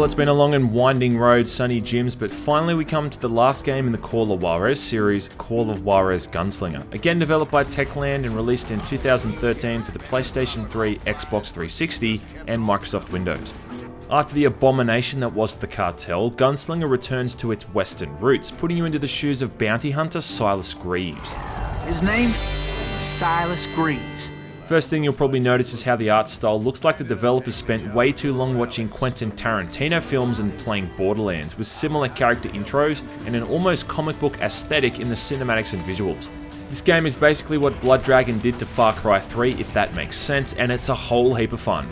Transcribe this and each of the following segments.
Well, it's been a long and winding road, Sunny Jims, but finally we come to the last game in the Call of Juarez series, Call of Juarez Gunslinger. Again developed by Techland and released in 2013 for the PlayStation 3, Xbox 360, and Microsoft Windows. After the abomination that was the Cartel, Gunslinger returns to its western roots, putting you into the shoes of bounty hunter Silas Greaves. His name is Silas Greaves. First thing you'll probably notice is how the art style looks like the developers spent way too long watching Quentin Tarantino films and playing Borderlands, with similar character intros and an almost comic book aesthetic in the cinematics and visuals. This game is basically what Blood Dragon did to Far Cry 3, if that makes sense, and it's a whole heap of fun.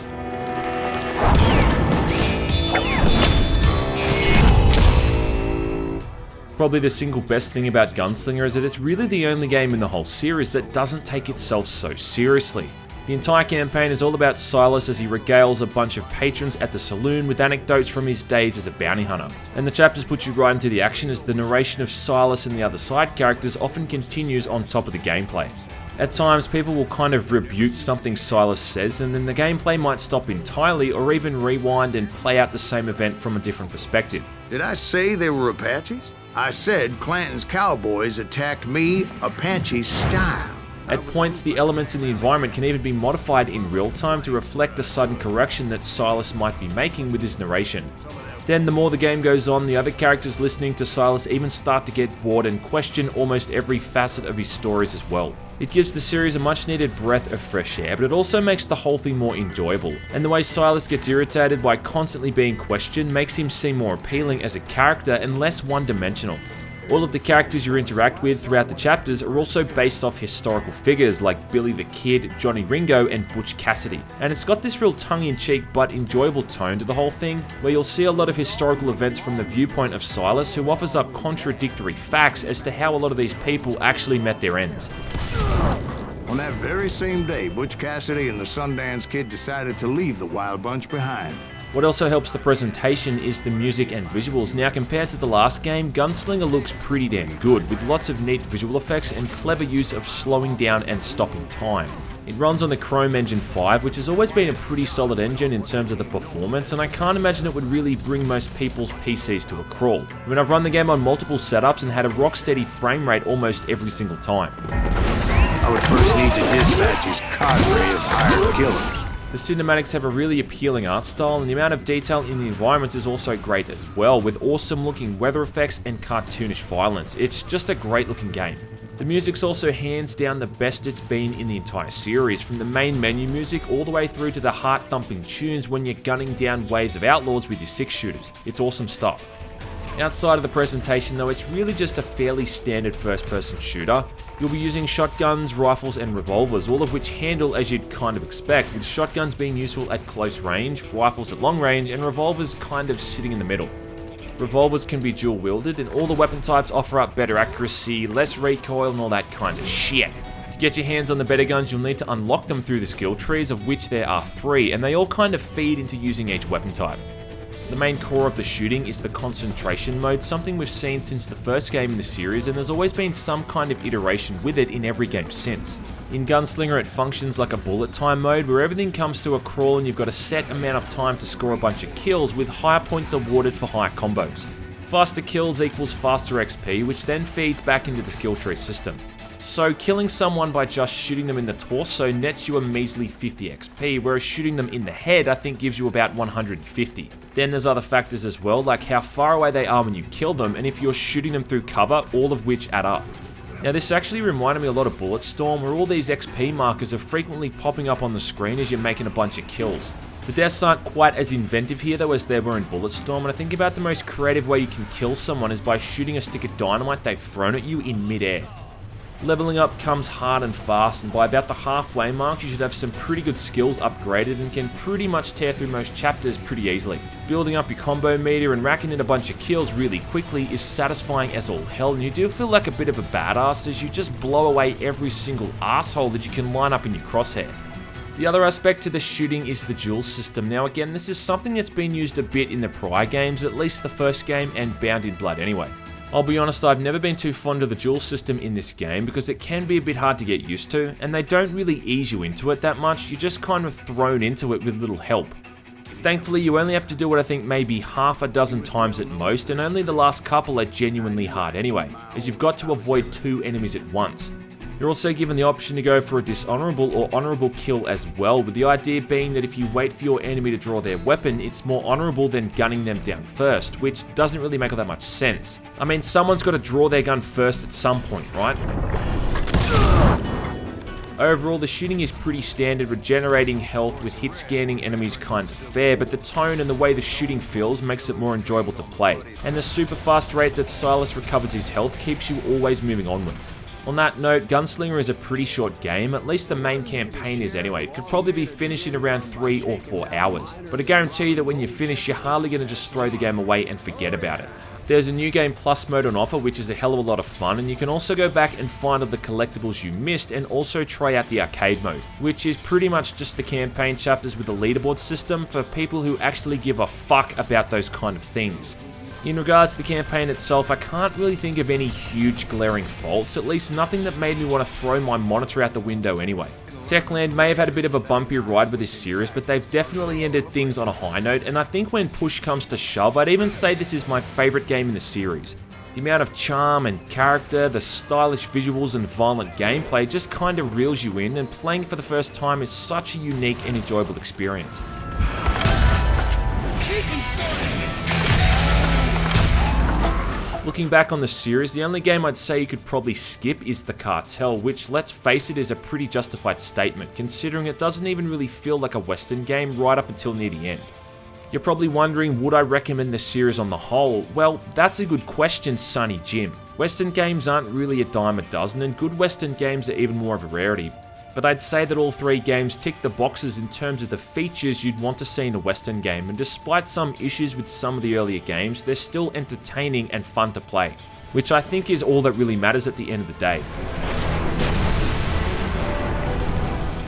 Probably the single best thing about Gunslinger is that it's really the only game in the whole series that doesn't take itself so seriously. The entire campaign is all about Silas as he regales a bunch of patrons at the saloon with anecdotes from his days as a bounty hunter. And the chapters put you right into the action as the narration of Silas and the other side characters often continues on top of the gameplay. At times, people will kind of rebuke something Silas says, and then the gameplay might stop entirely or even rewind and play out the same event from a different perspective. Did I say they were Apaches? I said Clanton's cowboys attacked me Apache style. At points, the elements in the environment can even be modified in real time to reflect the sudden correction that Silas might be making with his narration. Then the more the game goes on, the other characters listening to Silas even start to get bored and question almost every facet of his stories as well. It gives the series a much needed breath of fresh air, but it also makes the whole thing more enjoyable. And the way Silas gets irritated by constantly being questioned makes him seem more appealing as a character and less one-dimensional. All of the characters you interact with throughout the chapters are also based off historical figures like Billy the Kid, Johnny Ringo, and Butch Cassidy. And it's got this real tongue-in-cheek but enjoyable tone to the whole thing, where you'll see a lot of historical events from the viewpoint of Silas, who offers up contradictory facts as to how a lot of these people actually met their ends. On that very same day, Butch Cassidy and the Sundance Kid decided to leave the Wild Bunch behind. What also helps the presentation is the music and visuals. Now, compared to the last game, Gunslinger looks pretty damn good, with lots of neat visual effects and clever use of slowing down and stopping time. It runs on the Chrome Engine 5, which has always been a pretty solid engine in terms of the performance, and I can't imagine it would really bring most people's PCs to a crawl. I mean, I've run the game on multiple setups and had a rock steady frame rate almost every single time. I would first need to dispatch his cadre of hired killers. The cinematics have a really appealing art style, and the amount of detail in the environments is also great as well, with awesome looking weather effects and cartoonish violence. It's just a great looking game. The music's also hands down the best it's been in the entire series, from the main menu music all the way through to the heart-thumping tunes when you're gunning down waves of outlaws with your 6-shooters. It's awesome stuff. Outside of the presentation though, it's really just a fairly standard first-person shooter. You'll be using shotguns, rifles, and revolvers, all of which handle as you'd kind of expect, with shotguns being useful at close range, rifles at long range, and revolvers kind of sitting in the middle. Revolvers can be dual-wielded, and all the weapon types offer up better accuracy, less recoil, and all that kind of shit. To get your hands on the better guns, you'll need to unlock them through the skill trees, of which there are 3, and they all kind of feed into using each weapon type. The main core of the shooting is the concentration mode, something we've seen since the first game in the series, and there's always been some kind of iteration with it in every game since. In Gunslinger, it functions like a bullet time mode, where everything comes to a crawl and you've got a set amount of time to score a bunch of kills, with higher points awarded for higher combos. Faster kills equals faster XP, which then feeds back into the skill tree system. So killing someone by just shooting them in the torso nets you a measly 50 XP, whereas shooting them in the head I think gives you about 150. Then there's other factors as well, like how far away they are when you kill them, and if you're shooting them through cover, all of which add up. Now this actually reminded me a lot of Bulletstorm, where all these XP markers are frequently popping up on the screen as you're making a bunch of kills. The deaths aren't quite as inventive here though as they were in Bulletstorm, and I think about the most creative way you can kill someone is by shooting a stick of dynamite they've thrown at you in mid-air. Leveling up comes hard and fast, and by about the halfway mark you should have some pretty good skills upgraded and can pretty much tear through most chapters pretty easily. Building up your combo meter and racking in a bunch of kills really quickly is satisfying as all hell, and you do feel like a bit of a badass as you just blow away every single asshole that you can line up in your crosshair. The other aspect to the shooting is the duel system. Now again, this is something that's been used a bit in the prior games, at least the first game and Bound in Blood anyway. I'll be honest, I've never been too fond of the duel system in this game because it can be a bit hard to get used to, and they don't really ease you into it that much, you're just kind of thrown into it with little help. Thankfully, you only have to do it I think maybe half a dozen times at most, and only the last couple are genuinely hard anyway, as you've got to avoid 2 enemies at once. You're also given the option to go for a dishonorable or honorable kill as well, with the idea being that if you wait for your enemy to draw their weapon, it's more honorable than gunning them down first, which doesn't really make all that much sense. I mean, someone's got to draw their gun first at some point, right? Overall, the shooting is pretty standard, regenerating health with hit scanning enemies kind of fair, but the tone and the way the shooting feels makes it more enjoyable to play. And the super fast rate that Silas recovers his health keeps you always moving onward. On that note, Gunslinger is a pretty short game, at least the main campaign is anyway. It could probably be finished in around 3 or 4 hours, but I guarantee you that when you finish, you're hardly going to just throw the game away and forget about it. There's a new game plus mode on offer, which is a hell of a lot of fun, and you can also go back and find all the collectibles you missed and also try out the arcade mode, which is pretty much just the campaign chapters with a leaderboard system for people who actually give a fuck about those kind of things. In regards to the campaign itself, I can't really think of any huge glaring faults, at least nothing that made me want to throw my monitor out the window anyway. Techland may have had a bit of a bumpy ride with this series, but they've definitely ended things on a high note, and I think when push comes to shove, I'd even say this is my favourite game in the series. The amount of charm and character, the stylish visuals and violent gameplay just kinda reels you in, and playing it for the first time is such a unique and enjoyable experience. Looking back on the series, the only game I'd say you could probably skip is the Cartel, which, let's face it, is a pretty justified statement, considering it doesn't even really feel like a Western game right up until near the end. You're probably wondering, would I recommend the series on the whole? Well, that's a good question, Sonny Jim. Western games aren't really a dime a dozen, and good Western games are even more of a rarity. But I'd say that all 3 games tick the boxes in terms of the features you'd want to see in a Western game, and despite some issues with some of the earlier games, they're still entertaining and fun to play, which I think is all that really matters at the end of the day.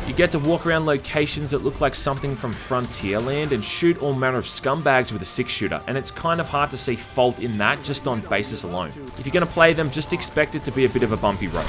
You get to walk around locations that look like something from Frontierland and shoot all manner of scumbags with a 6-shooter, and it's kind of hard to see fault in that just on basis alone. If you're going to play them, just expect it to be a bit of a bumpy road.